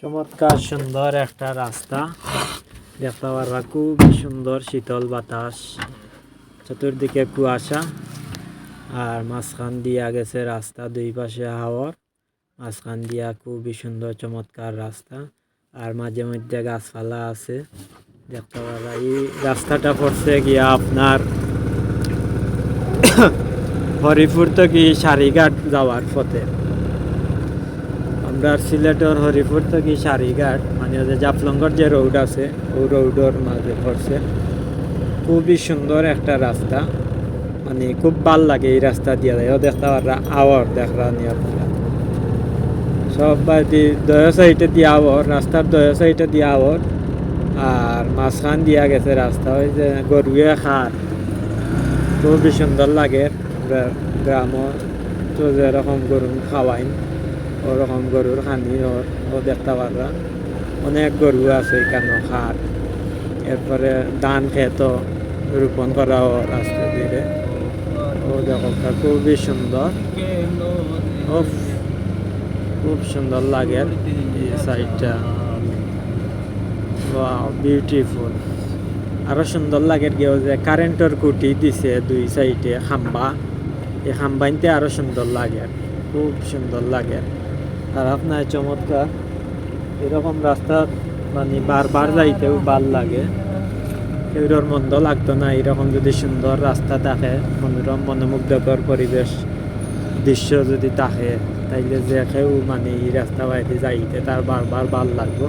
চমৎকার সুন্দর একটা রাস্তা দেখতে পারবা, খুবই সুন্দর শীতল বাতাস, চতুর্দিকে কুয়াশা আর মাঝখান দিয়া গেছে রাস্তা, দুই পাশে হাওর, মাঝখান দিয়া খুবই সুন্দর চমৎকার রাস্তা আর মাঝে মধ্যে গাছপালা আছে দেখতে পারবা। এই রাস্তাটা পড়ছে গিয়া আপনার হরিপুর থেকে সারিঘাট যাওয়ার পথে। আমরা সিলেটের হরিপুর থেকে সারিঘাট মানে যে জাফলঙ্গর যে রোড আছে ওই রোডের মাঝে পড়ছে। খুবই সুন্দর একটা রাস্তা, মানে খুব ভাল লাগে এই রাস্তা দিয়ে যায়। দেখতে পারা আওয়ার দেখরা নিয়ে আপনারা সব বাড়ি দয়া সাইডে দিয়ে আওয়ার, রাস্তার দয়া সাইডে দিয়ে আওয়ার আর মাঝখান দিয়া গেছে রাস্তা। ওই যে গরুয়ে খার খুবই সুন্দর লাগে। গ্রামও তো যেরকম গরু খাওয়াইন ওরকম গরুর খানি ও দেখতে পারবা। অনেক গরু আছে এখানে খার। এরপরে ধান ক্ষেত রোপণ করা ও রাস্তা দিয়ে ও দেখো খুবই সুন্দর, খুব সুন্দর লাগে এই সাইডটা, বিউটিফুল। আরো সুন্দর লাগে গিয়ে যে কারেন্টের খুঁটি দিছে দুই সাইডে খাম্বা, এই খাম্বাইতে আরো সুন্দর লাগে, খুব সুন্দর লাগে। আর আপনার চমৎকার এরকম রাস্তা মানে বারবার যাইতেও ভাল লাগে, কেউর মন্দ লাগতো না। এরকম যদি সুন্দর রাস্তা থাকে, মনোরম মনোমুগ্ধকর পরিবেশ দৃশ্য যদি থাকে, তাইলে যে কেউ মানে এই রাস্তা বাইতে যাইতে তার বারবার ভাল লাগবো।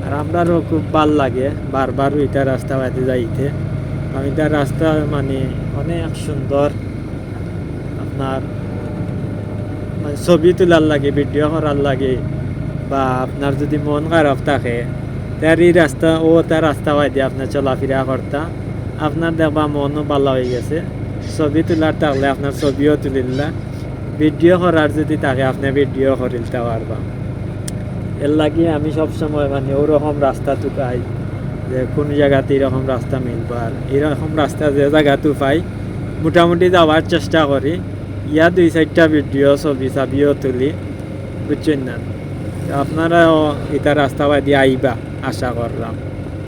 আর আমারও খুব ভাল লাগে বারবার ওইটা রাস্তা বাইতে যাইতে। ওইটা রাস্তা মানে অনেক সুন্দর, আপনার মানে ছবি তোলার লাগে, ভিডিও করার লাগে, বা আপনার যদি মন খারাপ থাকে তার এই রাস্তা ও তার রাস্তা বাইতে আপনার চলাফেরা করতা, আপনার দেখবা মনও ভালো হয়ে গেছে। ছবি তোলার থাকলে আপনার ছবিও তুলিলা, ভিডিও করার যদি থাকে আপনি ভিডিও করিলতে পারবা। এর লাগে আমি সবসময় মানে ওরকম রাস্তা তুকাই যে কোন জায়গাতে এরকম রাস্তা মিলবো। আর এরকম রাস্তা যে জায়গাতে পাই মোটামুটি যাওয়ার চেষ্টা করি। ইয়া দুই চারটা ভিডিও ছবিও তুলি, বুঝছেন না? আপনারাও এটা রাস্তা বাই দিয়ে আইবা আশা করলাম।